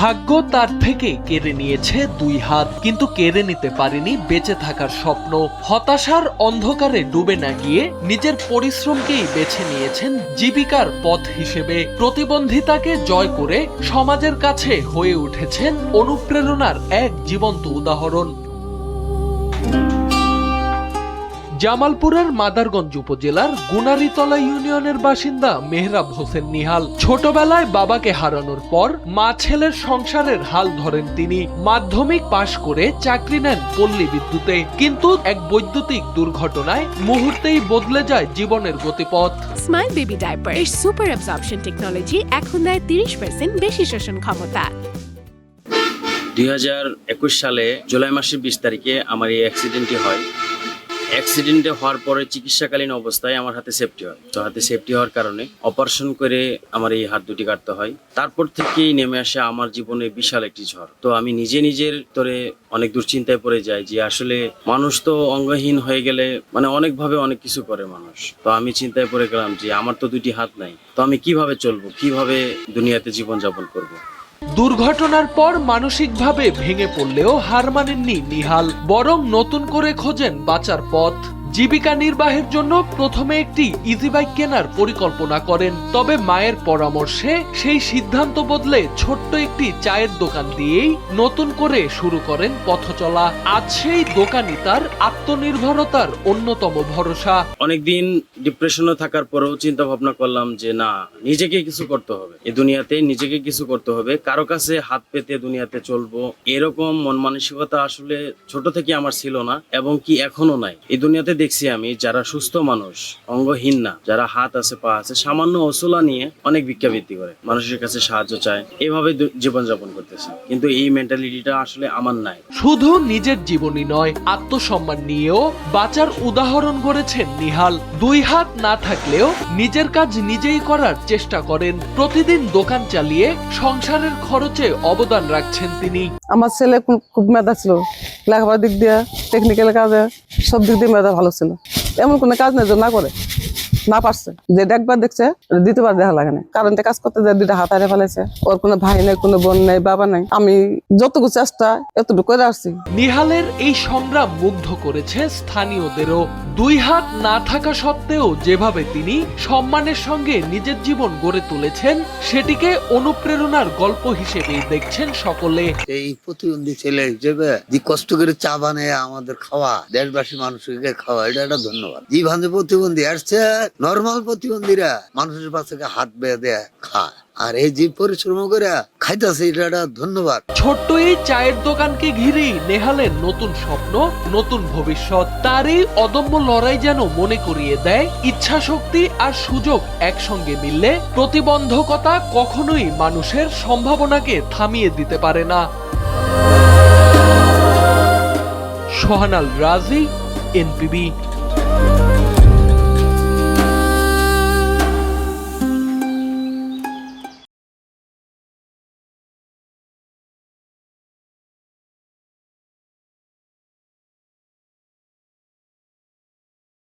ভাগ্য তার থেকে কেড়ে নিয়েছে দুই হাত, কিন্তু কেড়ে নিতে পারেনি বেঁচে থাকার স্বপ্ন। হতাশার অন্ধকারে ডুবে না গিয়ে নিজের পরিশ্রমকেই বেছে নিয়েছেন জীবিকার পথ হিসেবে। প্রতিবন্ধিতাকে জয় করে সমাজের কাছে হয়ে উঠেছেন অনুপ্রেরণার এক জীবন্ত উদাহরণ। জামালপুরের মাদারগঞ্জ উপজেলার গুনারীতলা ইউনিয়নের বাসিন্দা মেহরাব হোসেন নিহাল। ছোটবেলায় বাবাকে হারানোর পর মা ছেলের সংসারের হাল ধরেন তিনি। মাধ্যমিক পাশ করে চাকরি নেন পল্লী বিদ্যুতে, কিন্তু এক বৈদ্যুতিক দুর্ঘটনায় মুহূর্তেই বদলে যায় জীবনের গতিপথ। স্মাইল বেবি ডাইপার এর সুপার অ্যাবজর্পশন টেকনোলজি এখন দেয় 30% বেশি শোষণ ক্ষমতা। 2021 সালে জুলাই মাসের 20 তারিখে আমার এই অ্যাক্সিডেন্টটি হয়। অ্যাক্সিডেন্টে হওয়ার পরে চিকিৎসাকালীন অবস্থায় আমার হাতে সেফটি হয়। তো হাতে সেফটি হওয়ার কারণে অপারেশন করে আমার এই হাত দুটি কাটতে হয়। তারপর থেকেই নেমে আসে আমার জীবনে বিশাল একটি ঝড়। তো আমি নিজের তোরে অনেক দুশ্চিন্তায় পড়ে যাই যে আসলে মানুষ তো অঙ্গহীন হয়ে গেলে অনেকভাবে অনেক কিছু করে মানুষ। তো আমি চিন্তায় পড়ে গেলাম যে আমার তো দুটি হাত নাই, তো আমি কিভাবে চলবো, কিভাবে দুনিয়াতে জীবনযাপন করব। দুর্ঘটনার পর মানসিকভাবে ভেঙে পড়লেও হার মানেননি নিহাল, বরং নতুন করে খোঁজেন বাঁচার পথ। জীবিকা নির্বাহের জন্য প্রথমে একটি ইজি বাইক কেনার পরিকল্পনা করেন, তবে মায়ের পরামর্শে সেই সিদ্ধান্ত বদলে ছোট্ট একটি চায়ের দোকান দিয়েই নতুন করে শুরু করেন পথ চলা। আজ সেই দোকানই তার আত্মনির্ভরতার অন্যতম ভরসা। অনেকদিন ডিপ্রেশনে থাকার পরেও চিন্তা ভাবনা করলাম যে না, নিজেকে কিছু করতে হবে, এই দুনিয়াতে নিজেকে কিছু করতে হবে, কারো কাছে হাত পেতে দুনিয়াতে চলবো এরকম মন মানসিকতা আসলে ছোট থেকে আমার ছিল না, এবং কি এখনো নাই। এই দুনিয়াতে দেখছি আমি যারা সুস্থ মানুষ, অঙ্গহীন না, যারা হাত আছে পা আছে, সামান্য অসুলা নিয়ে অনেক ভিক্ষাবৃত্তি করে, মানুষের কাছে সাহায্য চায়, এভাবে জীবনযাপন করতেছে। কিন্তু এই মেন্টালিটিটা আসলে আমার নাই। শুধু নিজের জীবনই নয়, আত্মসম্মান নিয়েও বাঁচার উদাহরণ গড়েছেন নিহাল। দুই হাত না থাকলেও নিজের কাজ নিজেই করার চেষ্টা করেন। প্রতিদিন দোকান চালিয়ে সংসারের খরচে অবদান রাখছেন তিনি। আমার ছেলে খুব মেধা ছিল, লেখাপড়ার দিক দিয়ে, টেকনিক্যাল কাজে, সব দিক দিয়ে মেধা ভালো ছিল। এমন কোনো কাজ নেই যে না করে, না পারছে, যে একবার দেখছে দ্বিতীয়বার দেখা লাগে না। কারেন্টে কাজ করতে যায় দুইটা হাত হারিয়ে ফেলেছে। ওর কোনো ভাই নেই, কোনো বোন নেই, বাবা নেই। আমি যতটুকু চেষ্টা এতটুকু করে আসছি। নিহালের এই সংগ্রাম মুগ্ধ করেছে স্থানীয়দেরও। দুই হাত না থাকা সত্ত্বেও যেভাবে তিনি সম্মানের সঙ্গে নিজের জীবন গড়ে তুলেছেন, সেটিকে অনুপ্রেরণার গল্প হিসেবেই দেখছেন সকলে। এই প্রতিবন্ধী ছেলে হিসেবে যে কষ্ট করে চা বানিয়ে আমাদের খাওয়া, দেশবাসী মানুষকে খাওয়া, এটা একটা ধন্যবাদ। যেভাবে প্রতিবন্ধী আসছে, নর্মাল প্রতিবন্ধীরা মানুষের পাশে হাত বেঁধে খায়, আর এই যে পরিশ্রম করে খাইতেছে, এটা একটা ধন্যবাদ। ছোট্ট এই চায়ের দোকানকে ঘিরেই নেহালের নতুন স্বপ্ন, নতুন ভবিষ্যৎ। তার এই অদম্য লড়াই যেন মনে করিয়ে দেয়, ইচ্ছা শক্তি আর সুযোগ একসঙ্গে মিললে প্রতিবন্ধকতা কখনোই মানুষের সম্ভাবনাকে থামিয়ে দিতে পারে না। সোহানাল রাজি, এনপিবি।